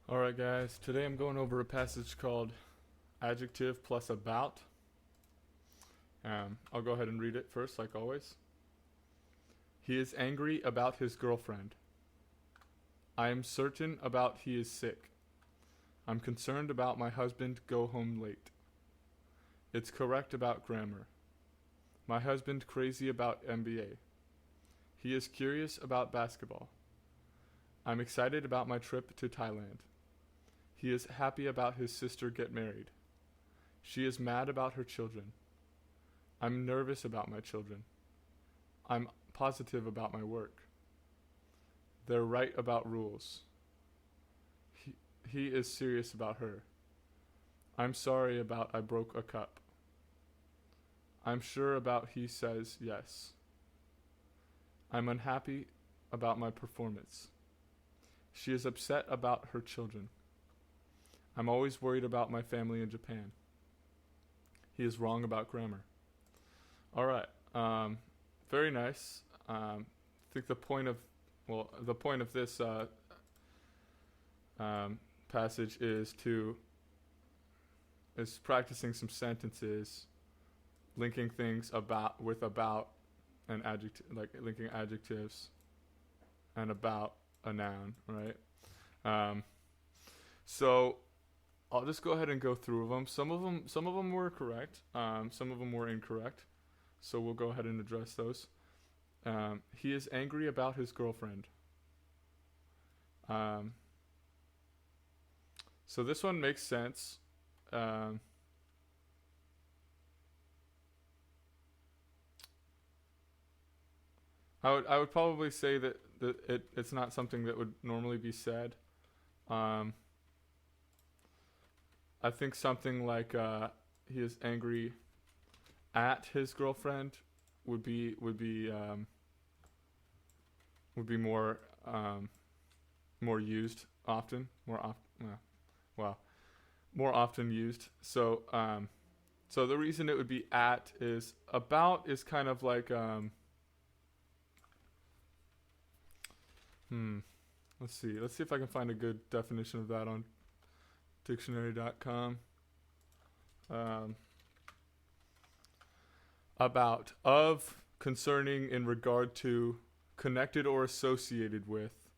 Alright, guys, today I'm going over a passage called Adjective plus About. I'll go ahead and read it first, like always. He is angry about his girlfriend. I am certain about he is sick. I'm concerned about my husband go home late. It's correct about grammar. My husband crazy about NBA. He is curious about basketball. I'm excited about my trip to Thailand. He is happy about his sister get married. She is mad about her children. I'm nervous about my children. I'm positive about my work. They're right about rules. He is serious about her. I'm sorry about I broke a cup. I'm sure about he says yes. I'm unhappy about my performance. She is upset about her children. I'm always worried about my family in Japan. He is wrong about grammar. Alright, very nice. I think the point of this passage is practicing some sentences, linking things about with about and adjective, like linking adjectives and about a noun, right? So I'll just go ahead and go through them. Some of them were correct. Some of them were incorrect. So we'll go ahead and address those. He is angry about his girlfriend. So this one makes sense. I would probably say that it's not something that would normally be said. I think something like he is angry at his girlfriend would be more more used often, more often used. So so the reason it would be at is about is kind of like let's see if I can find a good definition of that on dictionary.com. About, of, concerning, in regard to, connected or associated with,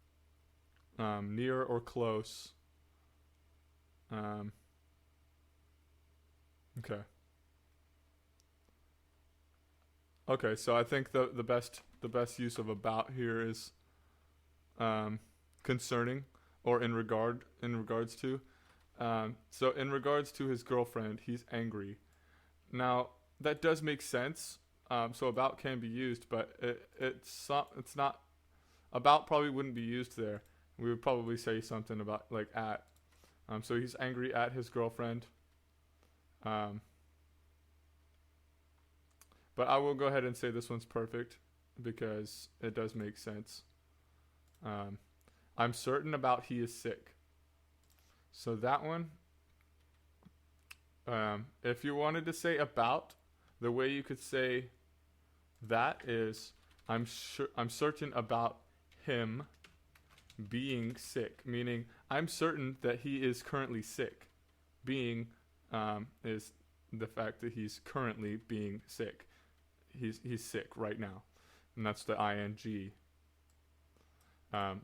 near or close. Okay. Okay, so I think the best use of about here is concerning or in regards to. So in regards to his girlfriend, he's angry. Now that does make sense. So about can be used, but it's not about probably wouldn't be used there. We would probably say something about like at. So he's angry at his girlfriend. But I will go ahead and say this one's perfect because it does make sense. I'm certain about he is sick. So that one, if you wanted to say about, the way you could say that is I'm certain about him being sick, meaning I'm certain that he is currently sick. Being is the fact that he's currently being sick. He's sick right now, and that's the ing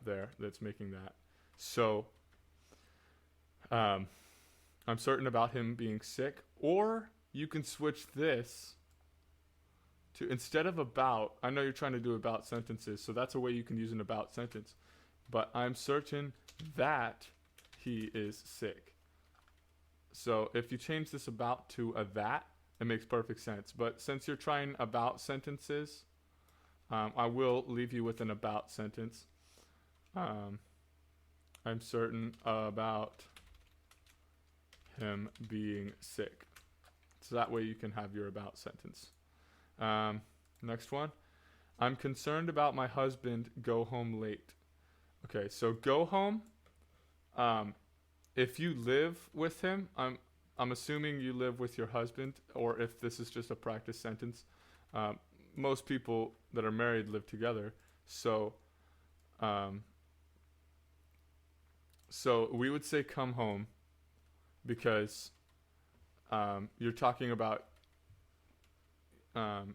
there that's making that. So I'm certain about him being sick, or you can switch this to instead of about. I know you're trying to do about sentences, so that's a way you can use an about sentence. But I'm certain that he is sick. So if you change this about to a that, it makes perfect sense. But since you're trying about sentences, I will leave you with an about sentence. I'm certain about him being sick. So that way you can have your about sentence. Next one. I'm concerned about my husband go home late. Okay, so go home. If you live with him, I'm assuming you live with your husband, or if this is just a practice sentence, most people that are married live together. So So we would say come home because you're talking about um,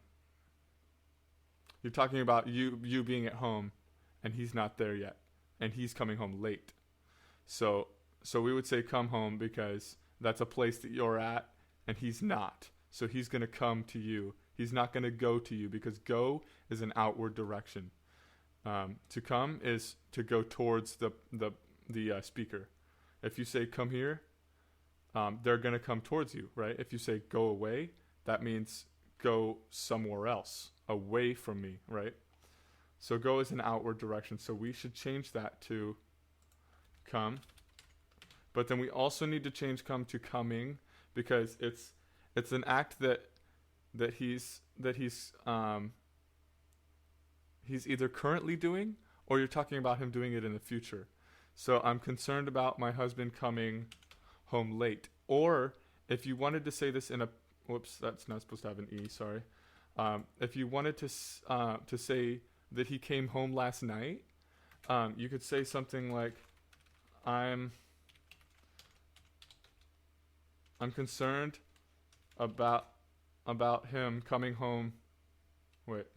you being at home, and he's not there yet, and he's coming home late. So we would say come home because that's a place that you're at, and he's not. So he's gonna come to you. He's not gonna go to you because go is an outward direction. To come is to go towards the speaker. If you say come here, they're gonna come towards you, right? If you say go away, that means go somewhere else, away from me, right? So go is an outward direction. So we should change that to come. But then we also need to change come to coming because it's an act that he's either currently doing or you're talking about him doing it in the future. So I'm concerned about my husband coming home late. Or if you wanted to say this in a whoops, that's not supposed to have an E, sorry. If you wanted to say that he came home last night, you could say something like, I'm concerned about him coming home. Wait.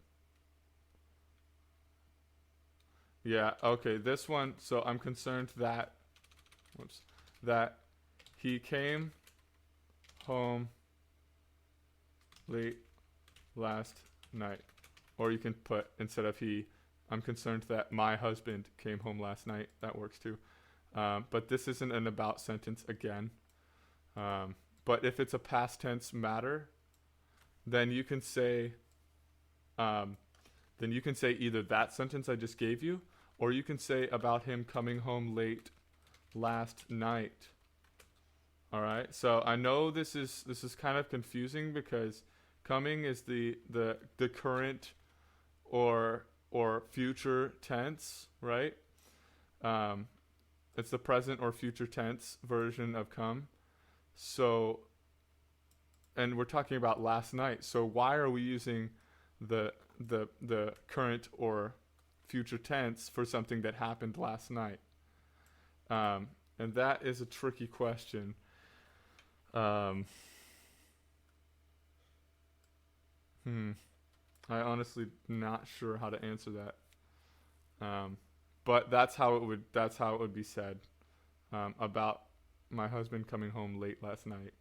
Yeah, okay, this one, so I'm concerned that he came home late last night. Or you can put, instead of he, I'm concerned that my husband came home last night. That works too. But this isn't an about sentence again. But if it's a past tense matter, then you can say either that sentence I just gave you, or you can say about him coming home late last night. All right. So I know this is kind of confusing because coming is the current or future tense, right? It's the present or future tense version of come. So, and we're talking about last night. So why are we using the current or future tense for something that happened last night? And that is a tricky question. I honestly not sure how to answer that. But that's how it would be said about my husband coming home late last night.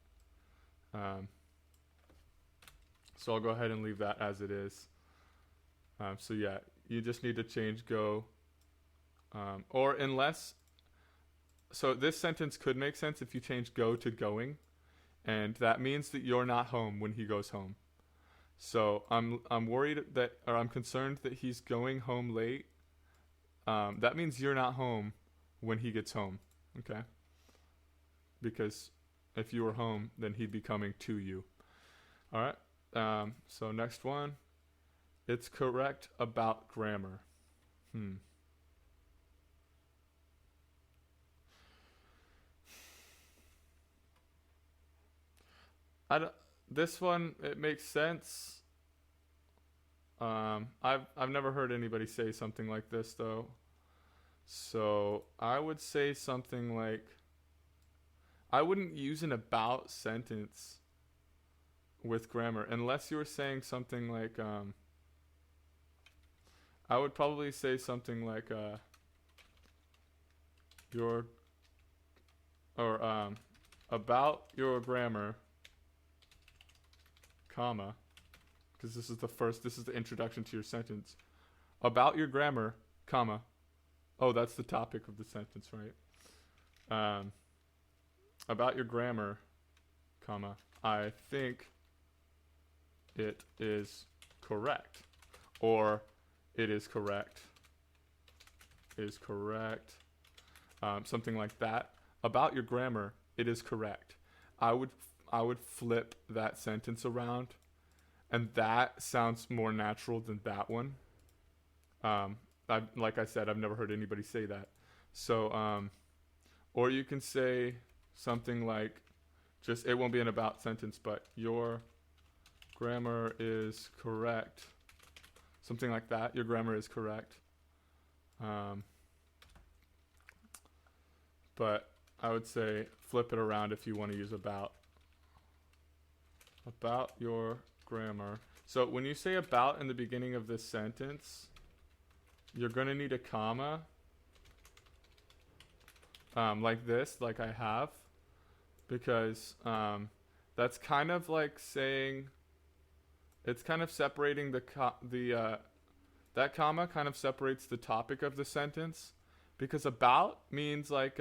So I'll go ahead and leave that as it is. So yeah, you just need to change go, or unless. So this sentence could make sense if you change go to going, and that means that you're not home when he goes home. So I'm worried that, or I'm concerned that he's going home late. That means you're not home when he gets home, okay? Because if you were home, then he'd be coming to you. All right. So next one, it's correct about grammar. This one, it makes sense. I've never heard anybody say something like this though. So I would say something like, I wouldn't use an about sentence with grammar unless you were saying something like, I would probably say something like about your grammar, comma, because this is the introduction to your sentence. About your grammar, comma. Oh, that's the topic of the sentence, right? About your grammar, comma, I think it is correct. Or it is correct. Is correct. Something like that. About your grammar, it is correct. I would flip that sentence around, and that sounds more natural than that one. Like I said, I've never heard anybody say that. So, or you can say something like, it won't be an about sentence, but your grammar is correct. Something like that. Your grammar is correct. but I would say flip it around if you want to use about. About your grammar. So when you say about in the beginning of this sentence, you're going to need a comma, like this, like I have, because that's kind of like saying, it's kind of separating that comma kind of separates the topic of the sentence, because about means like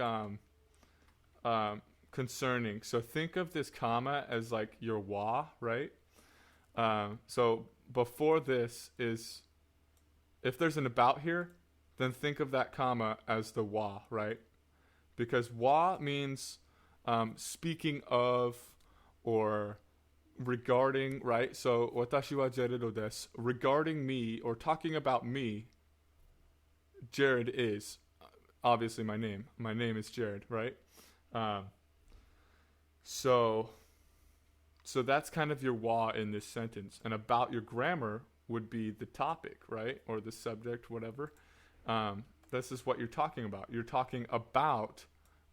concerning. So think of this comma as like your wa, right? So before this is, if there's an about here, then think of that comma as the wa, right? Because wa means speaking of or regarding, right? So watashi wa Jared desu. Regarding me or talking about me, Jared is obviously my name. My name is Jared, right? So that's kind of your wa in this sentence. And about your grammar would be the topic, right? Or the subject, whatever. This is what you're talking about. You're talking about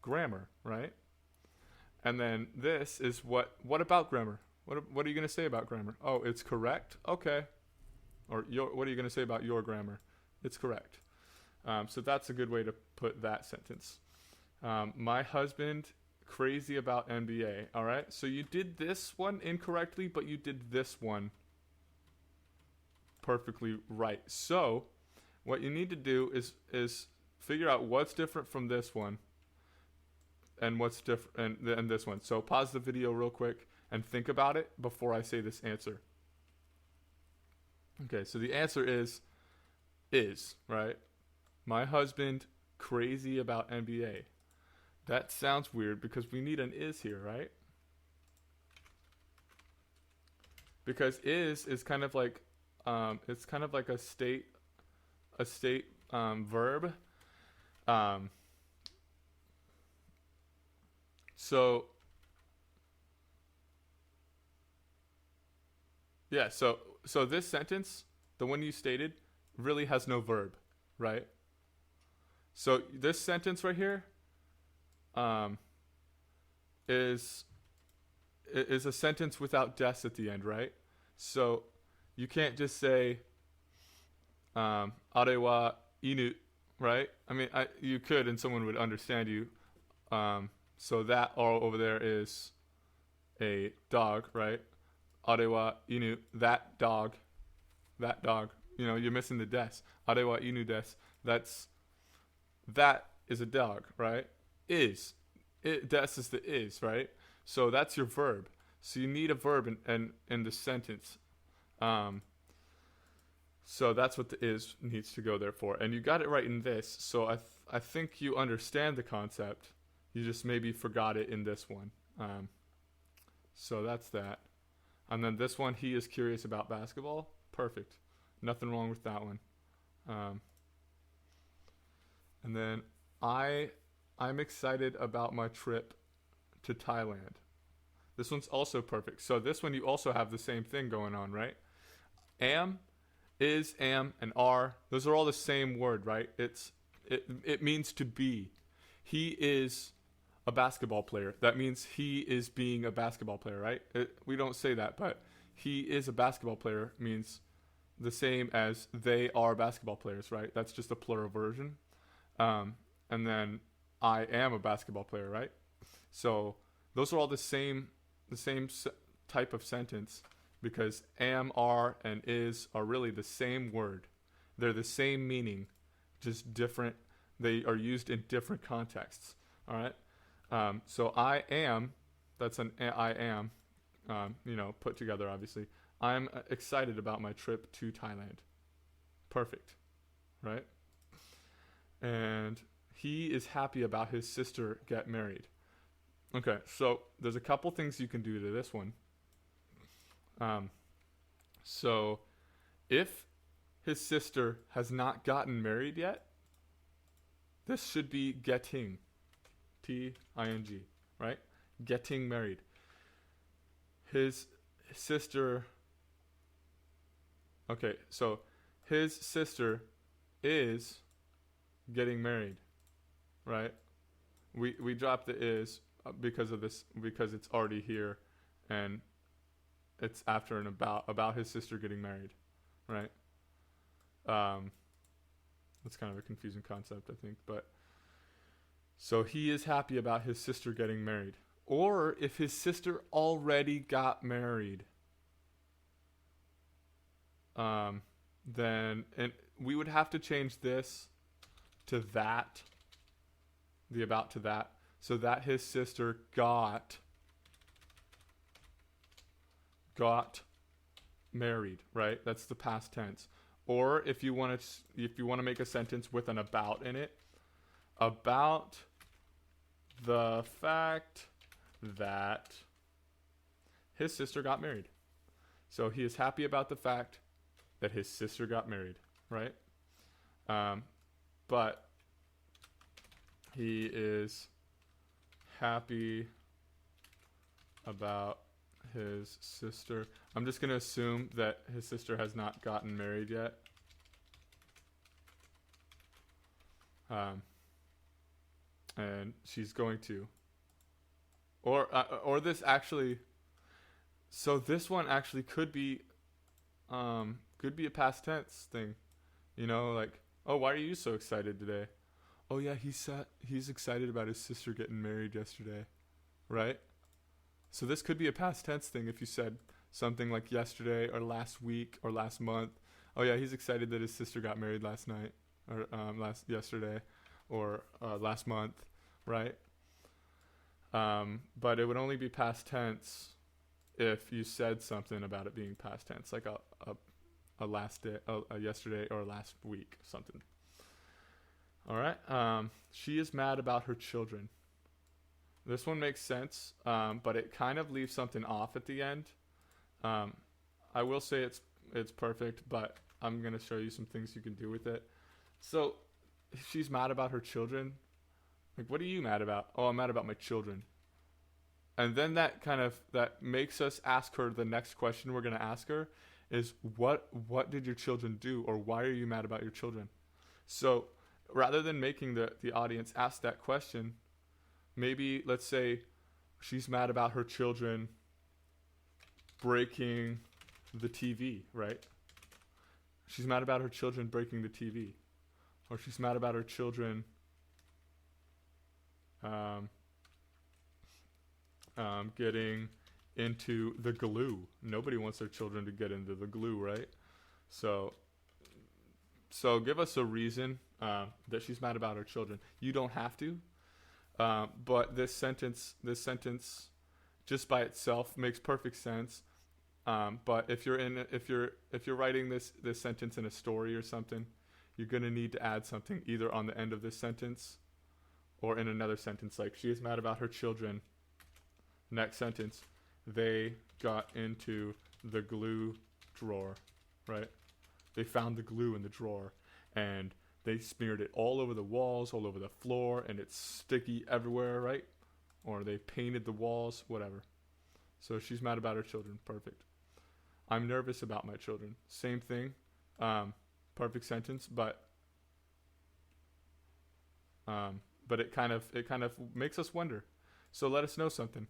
grammar, right? And then this is what about grammar? What are you going to say about grammar? Oh, it's correct? Okay. Or what are you going to say about your grammar? It's correct. So that's a good way to put that sentence. My husband, crazy about NBA. All right. So you did this one incorrectly, but you did this one perfectly right. So what you need to do is figure out what's different from this one and what's different and this one. So pause the video real quick and think about it before I say this answer. Okay, so the answer is, right? My husband crazy about NBA. That sounds weird because we need an is here, right? Because is kind of like it's kind of like a state verb. So yeah, so this sentence, the one you stated, really has no verb, right? So this sentence right here is a sentence without des at the end, right? So you can't just say are wa inu, right? I mean, you could and someone would understand you. So that all over there is a dog, right? Are wa inu, that dog. You know, you're missing the des. Are wa inu des. That is a dog, right? Des is the is, right? So that's your verb. So you need a verb in the sentence. So that's what the is needs to go there for. And you got it right in this. So I think you understand the concept. You just maybe forgot it in this one. So that's that. And then this one, he is curious about basketball. Perfect. Nothing wrong with that one. And then I'm excited about my trip to Thailand. This one's also perfect. So this one you also have the same thing going on, right? Am, is, am, and are. Those are all the same word, right? It means to be. He is a basketball player. That means he is being a basketball player, right? We don't say that, but he is a basketball player means the same as they are basketball players, right? That's just a plural version. And then I am a basketball player, right? So those are all the same type of sentence, because am, are, and is are really the same word. They're the same meaning, just different. They are used in different contexts. All right. So I am, that's an I am, put together obviously. I'm excited about my trip to Thailand. Perfect, right? And he is happy about his sister get married. Okay, so there's a couple things you can do to this one. So if his sister has not gotten married yet, this should be getting, T-I-N-G, right? Getting married. His sister, okay, so his sister is getting married, right? We dropped the is because of this, because it's already here, and it's after and about his sister getting married, right? That's kind of a confusing concept, I think. But so he is happy about his sister getting married, or if his sister already got married, then and we would have to change this to that, the about to that, so that his sister got married, right? That's the past tense. Or if you want to make a sentence with an about in it, about the fact that his sister got married. So he is happy about the fact that his sister got married, right? But he is happy about his sister. I'm just going to assume that his sister has not gotten married yet. And she's going to. Or this actually, so this one actually could be a past tense thing. You know, like, oh, why are you so excited today? Oh yeah, he's excited about his sister getting married yesterday, right? So this could be a past tense thing if you said something like yesterday or last week or last month. Oh yeah, he's excited that his sister got married last night or yesterday or last month, right? But it would only be past tense if you said something about it being past tense, like a last day, a yesterday or last week, something. All right. She is mad about her children. This one makes sense, but it kind of leaves something off at the end. I will say it's perfect, but I'm going to show you some things you can do with it. So she's mad about her children. Like, what are you mad about? Oh, I'm mad about my children. And then that makes us ask her the next question we're going to ask her is, what did your children do, or why are you mad about your children? So rather than making the audience ask that question, maybe let's say she's mad about her children breaking the TV, right? She's mad about her children breaking the TV. Or she's mad about her children getting into the glue. Nobody wants their children to get into the glue, right? So give us a reason that she's mad about her children. You don't have to. But this sentence just by itself makes perfect sense. But if you're writing this sentence in a story or something, you're going to need to add something either on the end of this sentence or in another sentence, like she is mad about her children. Next sentence, they got into the glue drawer, right? They found the glue in the drawer and they smeared it all over the walls, all over the floor, and it's sticky everywhere, right? Or they painted the walls, whatever. So she's mad about her children. Perfect. I'm nervous about my children. Same thing. Perfect sentence, but it kind of makes us wonder. So let us know something.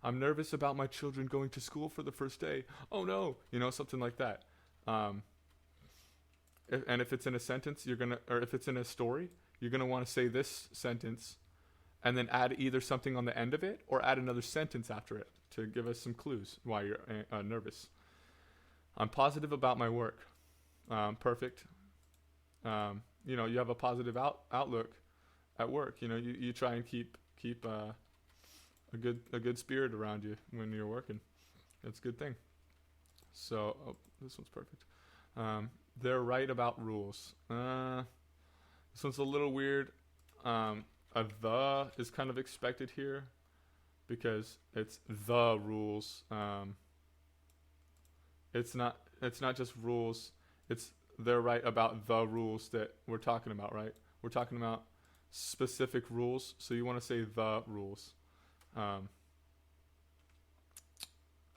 I'm nervous about my children going to school for the first day. Oh no, something like that. If it's in a sentence, or if it's in a story, you're gonna want to say this sentence, and then add either something on the end of it or add another sentence after it to give us some clues why you're nervous. I'm positive about my work. Perfect. You have a positive outlook at work. You try and keep a good spirit around you when you're working. That's a good thing. So this one's perfect. They're right about rules. This one's a little weird. A the is kind of expected here because it's the rules. It's not just rules. They're right about the rules that we're talking about, right? We're talking about specific rules, so you want to say the rules.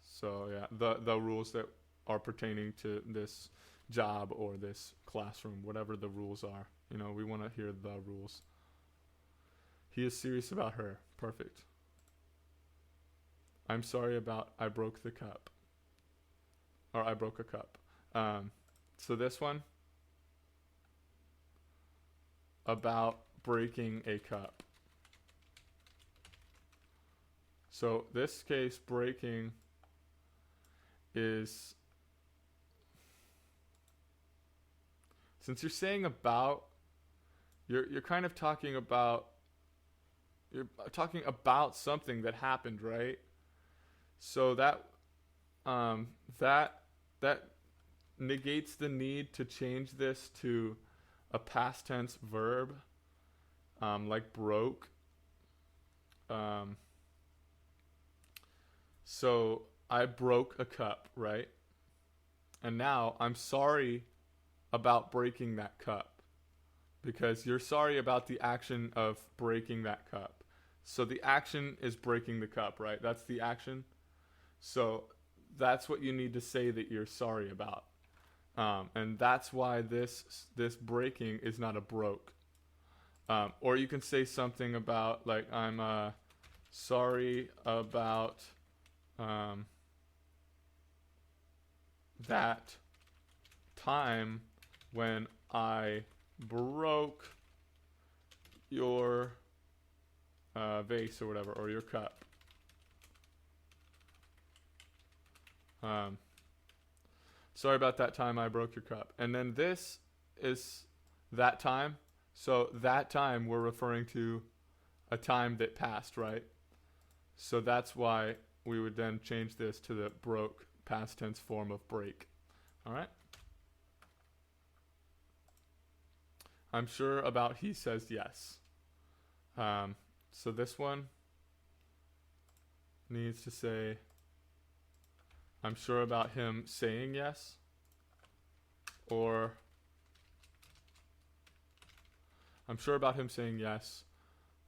So yeah, the rules that are pertaining to this job or this classroom, whatever the rules are. We want to hear the rules. He is serious about her. Perfect. I'm sorry about I broke the cup. Or I broke a cup. So this one, about breaking a cup. So this case, breaking is, since you're saying about, you're kind of talking about, you're talking about something that happened, right? So that that negates the need to change this to a past tense verb, like broke. So I broke a cup, right? And now I'm sorry about breaking that cup, because you're sorry about the action of breaking that cup. So the action is breaking the cup, right? That's the action. So that's what you need to say that you're sorry about. And that's why this breaking is not a broke. Or you can say something about, like, I'm sorry about that time when I broke your vase or whatever, or your cup. Sorry about that time I broke your cup. And then this is that time. So that time we're referring to a time that passed, right? So that's why we would then change this to the broke past tense form of break. All right? I'm sure about he says yes. So this one needs to say, I'm sure about him saying yes, or I'm sure about him saying yes,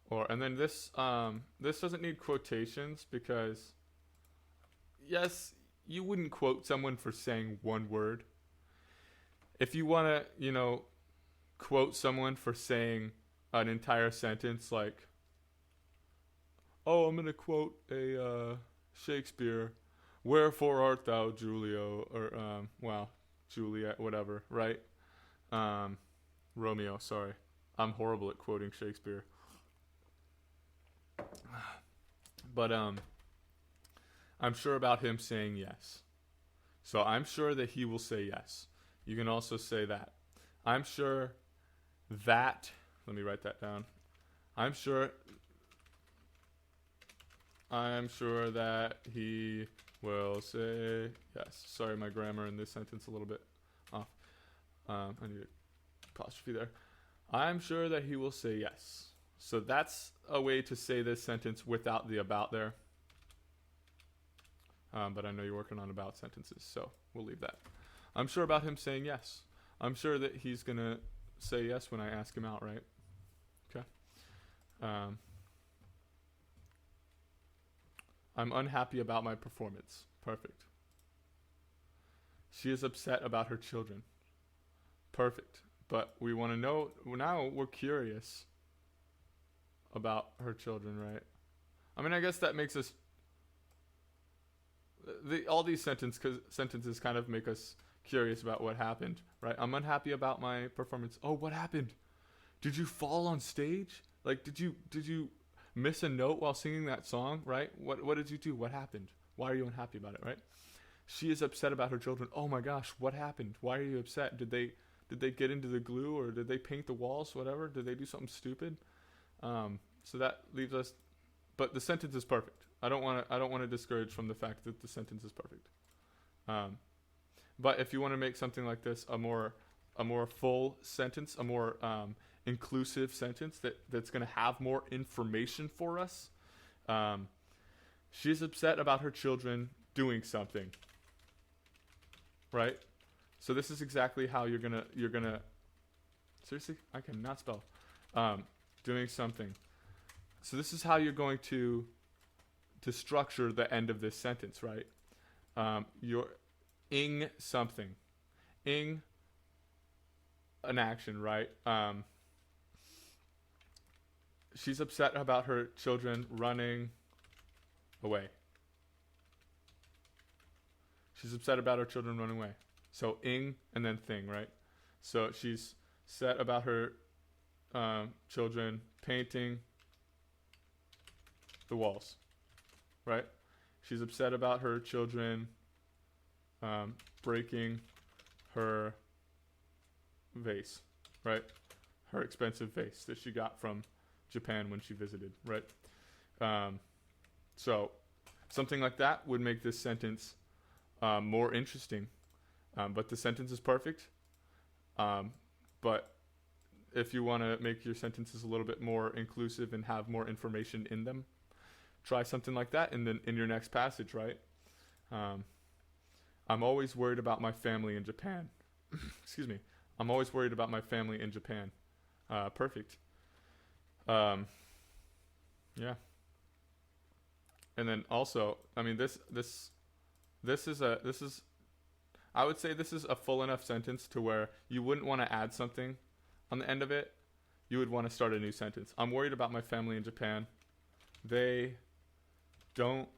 or, and then this doesn't need quotations, because yes, you wouldn't quote someone for saying one word. If you want to, quote someone for saying an entire sentence, like, oh, I'm going to quote a Shakespeare, wherefore art thou, Julio, or, Juliet, whatever, right? Romeo, sorry. I'm horrible at quoting Shakespeare. But, I'm sure about him saying yes. So I'm sure that he will say yes. You can also say that. I'm sure that, let me write that down. I'm sure that he will say yes. Sorry, my grammar in this sentence a little bit off. I need an apostrophe there. I'm sure that he will say yes. So that's a way to say this sentence without the about there. But I know you're working on about sentences, so we'll leave that. I'm sure about him saying yes. I'm sure that he's going to say yes when I ask him out, right? Okay. I'm unhappy about my performance. Perfect. She is upset about her children. Perfect. But we want to know, now we're curious about her children, right? I mean, I guess that makes us, all these sentences kind of make us curious about what happened, right? I'm unhappy about my performance. Oh, what happened? Did you fall on stage? Like, did you miss a note while singing that song, right? What did you do? What happened? Why are you unhappy about it, right? She is upset about her children. Oh my gosh, what happened? Why are you upset? Did they get into the glue, or did they paint the walls, whatever? Did they do something stupid? So that leaves us, but the sentence is perfect. I don't want to discourage from the fact that the sentence is perfect. But if you want to make something like this a more full sentence, a more inclusive sentence that's going to have more information for us, she's upset about her children doing something, right? So this is exactly how you're gonna seriously, I cannot spell, doing something. So this is how you're going to structure the end of this sentence, right? You're ing something, ing an action, right? she's upset about her children running away. She's upset about her children running away. So ing and then thing, right? So she's sad about her children painting the walls, right? She's upset about her children breaking her vase, right? Her expensive vase that she got from Japan when she visited, right? So something like that would make this sentence more interesting. But the sentence is perfect. But if you want to make your sentences a little bit more inclusive and have more information in them, try something like that in your next passage, right? I'm always worried about my family in Japan. Excuse me. I'm always worried about my family in Japan. Perfect. Yeah. And then also, I mean, this is I would say this is a full enough sentence to where you wouldn't want to add something on the end of it. You would want to start a new sentence. I'm worried about my family in Japan. They don't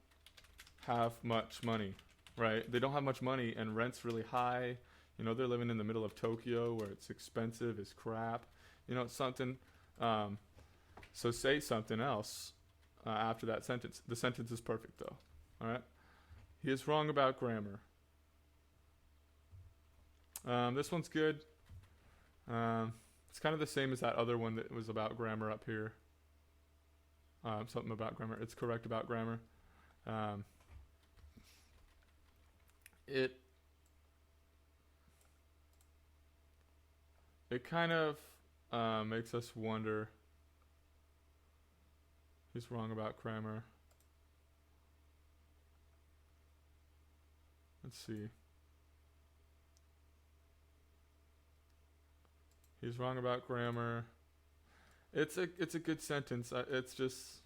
have much money, right? They don't have much money and rent's really high. You know, they're living in the middle of Tokyo where it's expensive as crap. You know, something. So say something else after that sentence. The sentence is perfect though. All right. He is wrong about grammar. This one's good. It's kind of the same as that other one that was about grammar up here. Something about grammar. It's correct about grammar. It kind of makes us wonder. He's wrong about grammar. Let's see. He's wrong about grammar. It's a good sentence. It's just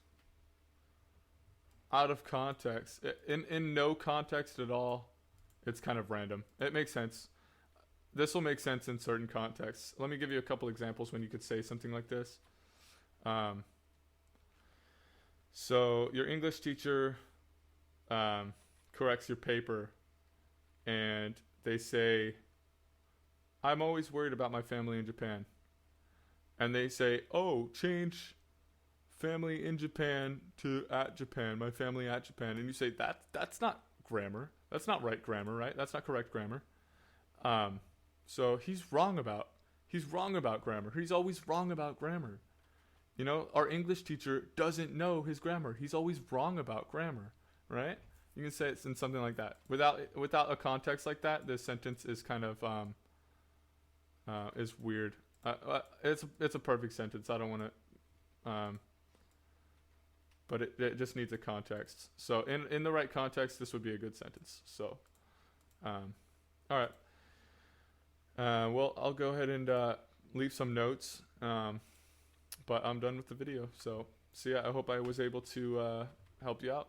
out of context. In no context at all, it's kind of random. It makes sense. This will make sense in certain contexts. Let me give you a couple examples when you could say something like this. So your English teacher corrects your paper and they say, I'm always worried about my family in Japan. And they say, oh, change family in Japan to at Japan, my family at Japan. And you say, that's not grammar. That's not right grammar, right? That's not correct grammar. So he's wrong about grammar. He's always wrong about grammar. You know, our English teacher doesn't know his grammar. He's always wrong about grammar, right? You can say it in something like that. Without a context like that, this sentence is kind of is weird. It's a perfect sentence. I don't want to, but it just needs a context. So in the right context, this would be a good sentence. So, all right. Well, I'll go ahead and leave some notes. But I'm done with the video. So see ya. I hope I was able to help you out.